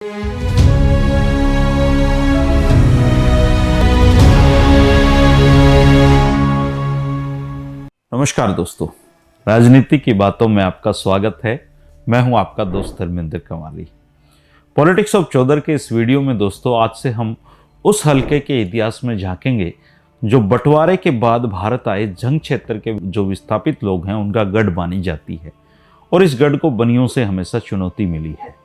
नमस्कार दोस्तों, राजनीति की बातों में आपका स्वागत है। मैं हूं आपका दोस्त धर्मेंद्र कंवाली। पॉलिटिक्स ऑफ चौधर के इस वीडियो में दोस्तों आज से हम उस हलके के इतिहास में झांकेंगे जो बंटवारे के बाद भारत आए जंग क्षेत्र के जो विस्थापित लोग हैं उनका गढ़ मानी जाती है और इस गढ़ को बनियों से हमेशा चुनौती मिली है।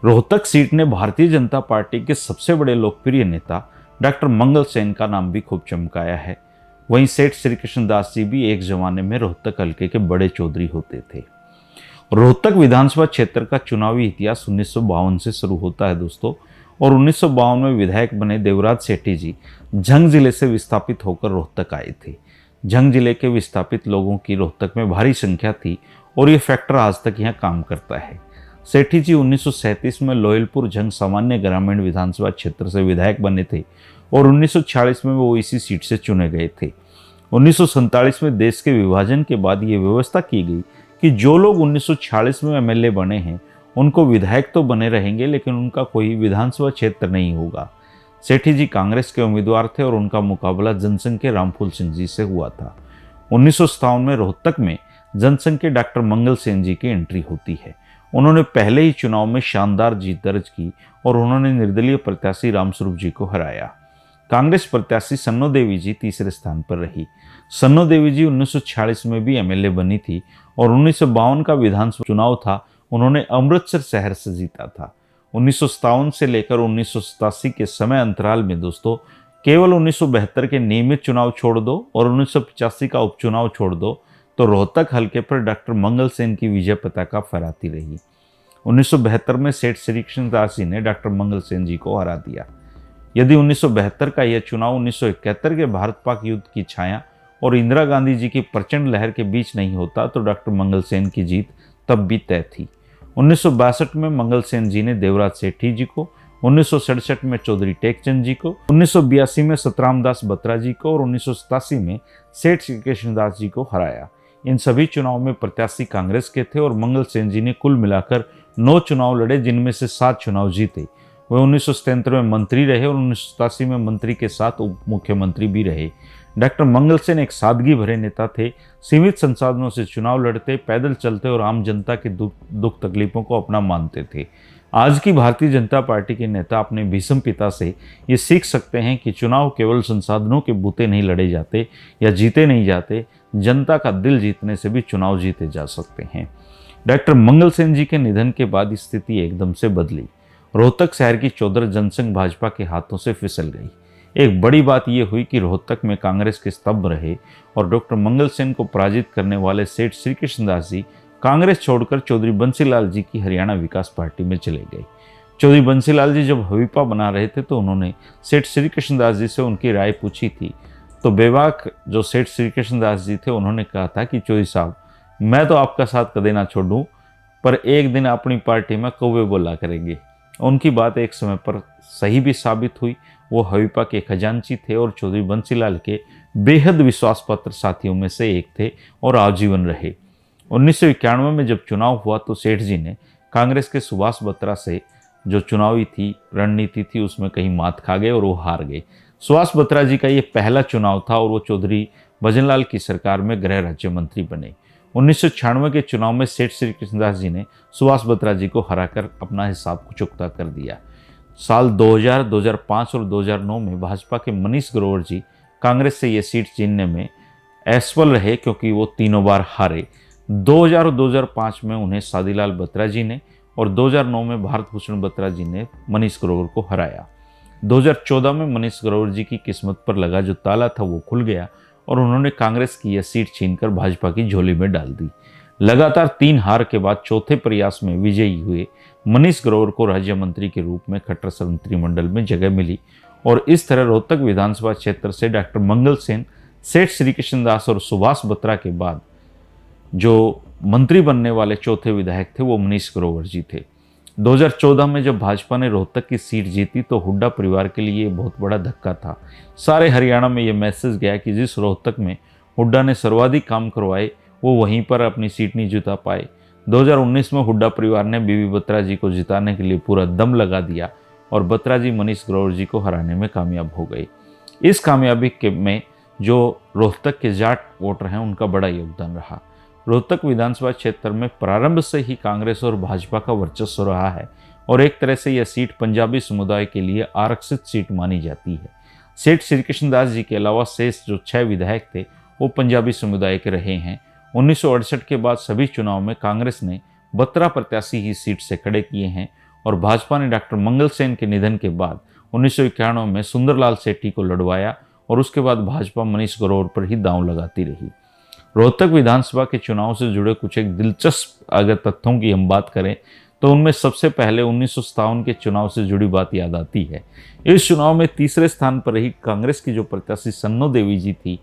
रोहतक सीट ने भारतीय जनता पार्टी के सबसे बड़े लोकप्रिय नेता डॉक्टर मंगल सेन का नाम भी खूब चमकाया है। वहीं सेठ श्री कृष्णदास जी भी एक जमाने में रोहतक हल्के के बड़े चौधरी होते थे। रोहतक विधानसभा क्षेत्र का चुनावी इतिहास 1952 से शुरू होता है दोस्तों, और 1952 में विधायक बने देवराज सेठी जी झंग जिले से विस्थापित होकर रोहतक आए थे। झंग जिले के विस्थापित लोगों की रोहतक में भारी संख्या थी और ये फैक्टर आज तक यहाँ काम करता है। सेठी जी 1937 में लोयलपुर झंग सामान्य ग्रामीण विधानसभा क्षेत्र से विधायक बने थे और 1946 में वो इसी सीट से चुने गए थे। 1947 में देश के विभाजन के बाद ये व्यवस्था की गई कि जो लोग 1946 में एमएलए बने हैं उनको विधायक तो बने रहेंगे लेकिन उनका कोई विधानसभा क्षेत्र नहीं होगा। सेठी जी कांग्रेस के उम्मीदवार थे और उनका मुकाबला जनसंघ के रामफूल सिंह जी से हुआ था। 1957 में रोहतक में जनसंघ के डॉक्टर मंगल सेन जी की एंट्री होती है। उन्होंने पहले ही चुनाव में शानदार जीत दर्ज की और उन्होंने निर्दलीय प्रत्याशी रामस्वरूप जी को हराया। कांग्रेस प्रत्याशी सन्नो देवी जी तीसरे स्थान पर रही। सन्नो देवी जी 1946 में भी एमएलए बनी थी और 1952 का विधानसभा चुनाव था, उन्होंने अमृतसर शहर से जीता था। 1957 से लेकर 1987 के समय अंतराल में दोस्तों केवल 1972 के नियमित चुनाव छोड़ दो और 1985 का उपचुनाव छोड़ दो तो रोहतक हल्के पर डॉक्टर मंगल सेन की विजय पताका फहराती रही। 1972 में सेठ श्री कृष्णदास जी ने डॉक्टर मंगल सेन जी को हरा दिया। यदि 1972 का यह चुनाव 1971 के भारत पाक युद्ध की छाया और इंदिरा गांधी जी की प्रचंड लहर के बीच नहीं होता तो डॉक्टर मंगल सेन की जीत तब भी तय थी। 1962 में मंगल सेन जी ने देवराज सेठी जी को, 1967 में चौधरी टेकचंद जी को, 1982 में सतराम दास बत्रा जी को और 1987 में सेठ श्री कृष्णदास जी को हराया। इन सभी चुनाव में प्रत्याशी कांग्रेस के थे और मंगल सेन जी ने कुल मिलाकर 9 चुनाव लड़े जिनमें से 7 चुनाव जीते। वे 1977 में मंत्री रहे और 1987 में मंत्री के साथ उप मुख्यमंत्री भी रहे। डॉक्टर मंगल सेन एक सादगी भरे नेता थे, सीमित संसाधनों से चुनाव लड़ते, पैदल चलते और आम जनता के दुख तकलीफों को अपना मानते थे। आज की भारतीय जनता पार्टी के नेता अपने भीष्म पिता से ये सीख सकते हैं कि चुनाव केवल संसाधनों के बूते नहीं लड़े जाते या जीते नहीं जाते, जनता का दिल जीतने से भी चुनाव जीते जा सकते हैं। डॉक्टर मंगल सेन जी के निधन के बाद स्थिति एकदम से बदली। रोहतक शहर की चौधर जनसंघ भाजपा के हाथों से फिसल गई। एक बड़ी बात यह हुई कि रोहतक में कांग्रेस के स्तंभ रहे और डॉक्टर मंगल सेन को पराजित करने वाले सेठ श्री कृष्णदास जी कांग्रेस छोड़कर चौधरी बंसीलाल जी की हरियाणा विकास पार्टी में चले गए। चौधरी बंसीलाल जी जब हवीपा बना रहे थे तो उन्होंने सेठ श्री कृष्णदास जी से उनकी राय पूछी थी। तो बेबाक जो सेठ श्री कृष्णदास जी थे उन्होंने कहा था कि चौधरी साहब, मैं तो आपका साथ कदे ना छोड़ूं, पर एक दिन अपनी पार्टी में कौवे बोला करेंगे। उनकी बात एक समय पर सही भी साबित हुई। वो हवीपा के खजांची थे और चौधरी बंसीलाल के बेहद विश्वास पात्र साथियों में से एक थे और आजीवन रहे। 1991 में जब चुनाव हुआ तो सेठ जी ने कांग्रेस के सुभाष बत्रा से जो चुनावी थी रणनीति थी उसमें कहीं मात खा गए और वो हार गए। सुभाष बत्रा जी का ये पहला चुनाव था और वो चौधरी भजनलाल की सरकार में गृह राज्य मंत्री बने। 1996 के चुनाव में सेठ श्री कृष्णदास जी ने सुभाष बत्रा जी को हराकर अपना हिसाब को चुकता कर दिया। साल 2000, 2005 और 2009 में भाजपा के मनीष ग्रोवर जी कांग्रेस से ये सीट जीतने में असफल रहे क्योंकि वो तीनों बार हारे। 2000 और 2005 में उन्हें सादीलाल बत्रा जी ने और 2009 में भारत भूषण बत्रा जी ने मनीष ग्रोवर को हराया। 2014 में मनीष ग्रोवर जी की किस्मत पर लगा जो ताला था वो खुल गया और उन्होंने कांग्रेस की यह सीट छीनकर भाजपा की झोली में डाल दी। लगातार 3 हार के बाद चौथे प्रयास में विजयी हुए मनीष ग्रोवर को राज्य मंत्री के रूप में खट्टर मंत्रिमंडल में जगह मिली और इस तरह रोहतक विधानसभा क्षेत्र से डॉक्टर मंगल सेन, सेठ श्री कृष्णदास और सुभाष बत्रा के बाद जो मंत्री बनने वाले चौथे विधायक थे वो मनीष ग्रोवर जी थे। 2014 में जब भाजपा ने रोहतक की सीट जीती तो हुड्डा परिवार के लिए बहुत बड़ा धक्का था। सारे हरियाणा में ये मैसेज गया कि जिस रोहतक में हुड्डा ने सर्वाधिक काम करवाए वो वहीं पर अपनी सीट नहीं जिता पाए। 2019 में हुड्डा परिवार ने बीबी बत्रा जी को जिताने के लिए पूरा दम लगा दिया और बत्रा जी मनीष ग्रोवर जी को हराने में कामयाब हो गई। इस कामयाबी में जो रोहतक के जाट वोटर हैं उनका बड़ा योगदान रहा। रोहतक विधानसभा क्षेत्र में प्रारंभ से ही कांग्रेस और भाजपा का वर्चस्व रहा है और एक तरह से यह सीट पंजाबी समुदाय के लिए आरक्षित सीट मानी जाती है। सेठ श्री कृष्णदास जी के अलावा शेष जो 6 विधायक थे वो पंजाबी समुदाय के रहे हैं। 1968 के बाद सभी चुनाव में कांग्रेस ने बत्रा प्रत्याशी ही सीट से खड़े किए हैं और भाजपा ने डॉक्टर मंगल सेन के निधन के बाद 1991 में सुंदरलाल सेठी को लड़वाया और उसके बाद भाजपा मनीष ग्रोवर पर ही दांव लगाती रही। रोहतक विधानसभा के चुनाव से जुड़े कुछ एक दिलचस्प अगर तथ्यों की हम बात करें तो उनमें सबसे पहले 1957 के चुनाव से जुड़ी बात याद आती है। इस चुनाव में तीसरे स्थान पर रही कांग्रेस की जो प्रत्याशी सन्नो देवी जी थी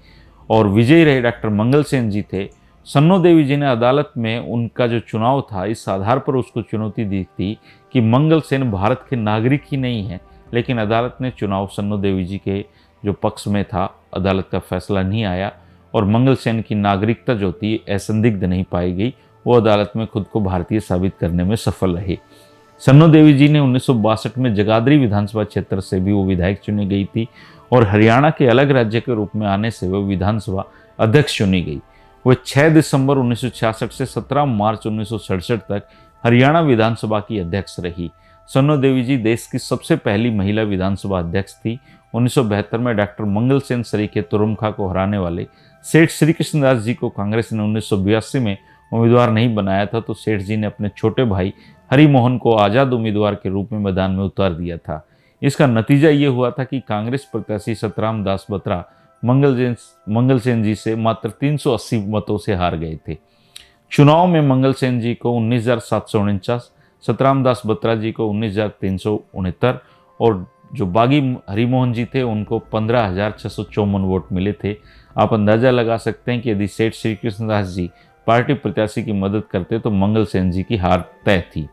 और विजयी रहे डॉक्टर मंगल सेन जी थे। सन्नो देवी जी ने अदालत में उनका जो चुनाव था इस आधार पर उसको चुनौती दी थी कि मंगल सेन भारत के नागरिक ही नहीं है, लेकिन अदालत ने चुनाव सन्नो देवी जी के जो पक्ष में था, अदालत का फैसला नहीं आया और मंगल सेन की नागरिकता जो थी असंदिग्ध नहीं पाई गई। वो अदालत में खुद को भारतीय साबित करने में सफल रहे। सन्नो देवी जी ने 1962 में जगाधरी विधानसभा क्षेत्र से भी वो विधायक चुनी गई थी और हरियाणा के अलग राज्य के रूप में आने से वो विधानसभा अध्यक्ष चुनी गई। वह 6 दिसंबर 1966 से 17 मार्च 1967 तक हरियाणा विधानसभा की अध्यक्ष रही। सन्नो देवी जी देश की सबसे पहली महिला विधानसभा अध्यक्ष थी। 1972 में डॉक्टर मंगल सेन सरीखे तुरुमखा को हराने वाले सेठ श्री कृष्णदास जी को कांग्रेस ने 1982 में उम्मीदवार नहीं बनाया था तो सेठ जी ने अपने छोटे भाई हरिमोहन को आज़ाद उम्मीदवार के रूप में मैदान में उतार दिया था। इसका नतीजा ये हुआ था कि कांग्रेस प्रत्याशी सतराम दास बत्रा मंगल सेन जी से मात्र 380 मतों से हार गए थे। चुनाव में मंगल सेन जी को 19,749, सतराम दास बत्रा जी को 19,369 और जो बागी हरिमोहन जी थे उनको 15,654 वोट मिले थे। आप अंदाज़ा लगा सकते हैं कि यदि सेठ श्री कृष्णदास जी पार्टी प्रत्याशी की मदद करते तो मंगल सेन जी की हार तय थी।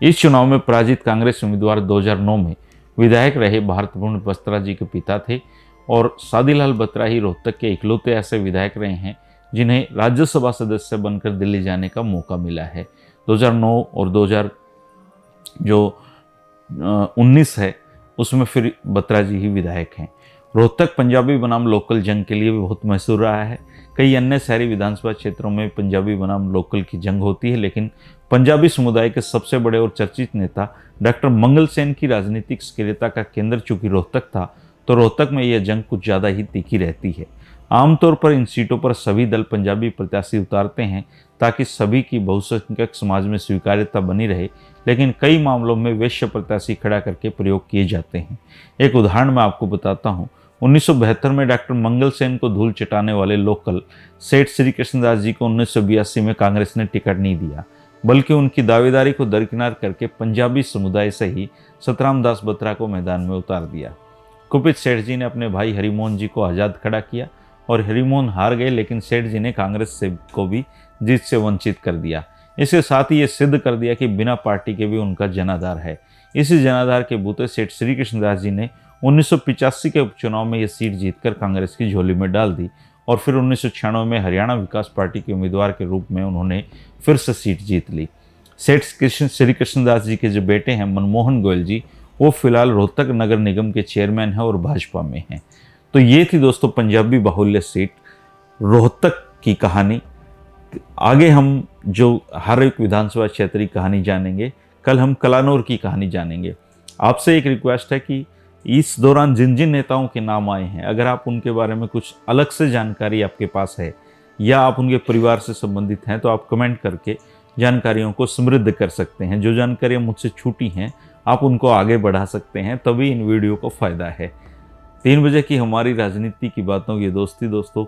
इस चुनाव में पराजित कांग्रेस उम्मीदवार 2009 में विधायक रहे भारतपूर्ण बत्रा जी के पिता थे और सादीलाल बत्रा ही रोहतक के इकलौते ऐसे विधायक रहे हैं जिन्हें राज्यसभा सदस्य बनकर दिल्ली जाने का मौका मिला है। 2009 और 2019 है उसमें फिर बत्रा जी ही विधायक हैं। रोहतक पंजाबी बनाम लोकल जंग के लिए भी बहुत मशहूर रहा है। कई अन्य शहरी विधानसभा क्षेत्रों में पंजाबी बनाम लोकल की जंग होती है, लेकिन पंजाबी समुदाय के सबसे बड़े और चर्चित नेता डॉक्टर मंगल सेन की राजनीतिक सक्रियता का केंद्र चूंकि रोहतक था तो रोहतक में यह जंग कुछ ज़्यादा ही तीखी रहती है। आमतौर पर इन सीटों पर सभी दल पंजाबी प्रत्याशी उतारते हैं ताकि सभी की बहुसंख्यक समाज में स्वीकार्यता बनी रहे, लेकिन कई मामलों में वैश्य प्रत्याशी खड़ा करके प्रयोग किए जाते हैं। एक उदाहरण मैं आपको बताता हूँ। 1972 में डॉक्टर मंगल सेन को धूल चटाने वाले लोकल सेठ श्री कृष्णदास जी को 1982 में कांग्रेस ने टिकट नहीं दिया, बल्कि उनकी दावेदारी को दरकिनार करके पंजाबी समुदाय से ही सतराम दास बत्रा को मैदान में उतार दिया। कुपित सेठ जी ने अपने भाई हरिमोहन जी को आज़ाद खड़ा किया और हरिमोहन हार गए, लेकिन सेठ जी ने कांग्रेस से को भी जीत से वंचित कर दिया। इसके साथ ही ये सिद्ध कर दिया कि बिना पार्टी के भी उनका जनाधार है। इसी जनाधार के बूते सेठ श्री कृष्णदास जी ने 1985 के उपचुनाव में यह सीट जीतकर कांग्रेस की झोली में डाल दी और फिर 1996 में हरियाणा विकास पार्टी के उम्मीदवार के रूप में उन्होंने फिर से सीट जीत ली। सेठ श्री कृष्णदास जी के जो बेटे हैं मनमोहन गोयल जी, वो फिलहाल रोहतक नगर निगम के चेयरमैन हैं और भाजपा में हैं। तो ये थी दोस्तों पंजाबी बाहुल्य सीट रोहतक की कहानी। आगे हम जो हर एक विधानसभा क्षेत्र की कहानी जानेंगे, कल हम कलानौर की कहानी जानेंगे। आपसे एक रिक्वेस्ट है कि इस दौरान जिन जिन नेताओं के नाम आए हैं, अगर आप उनके बारे में कुछ अलग से जानकारी आपके पास है या आप उनके परिवार से संबंधित हैं तो आप कमेंट करके जानकारियों को समृद्ध कर सकते हैं। जो जानकारियाँ मुझसे छूटी हैं आप उनको आगे बढ़ा सकते हैं, तभी इन वीडियो को फ़ायदा है। 3 बजे की हमारी राजनीति की बातों की दोस्ती दोस्तों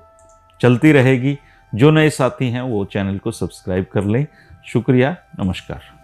चलती रहेगी। जो नए साथी हैं वो चैनल को सब्सक्राइब कर लें। शुक्रिया, नमस्कार।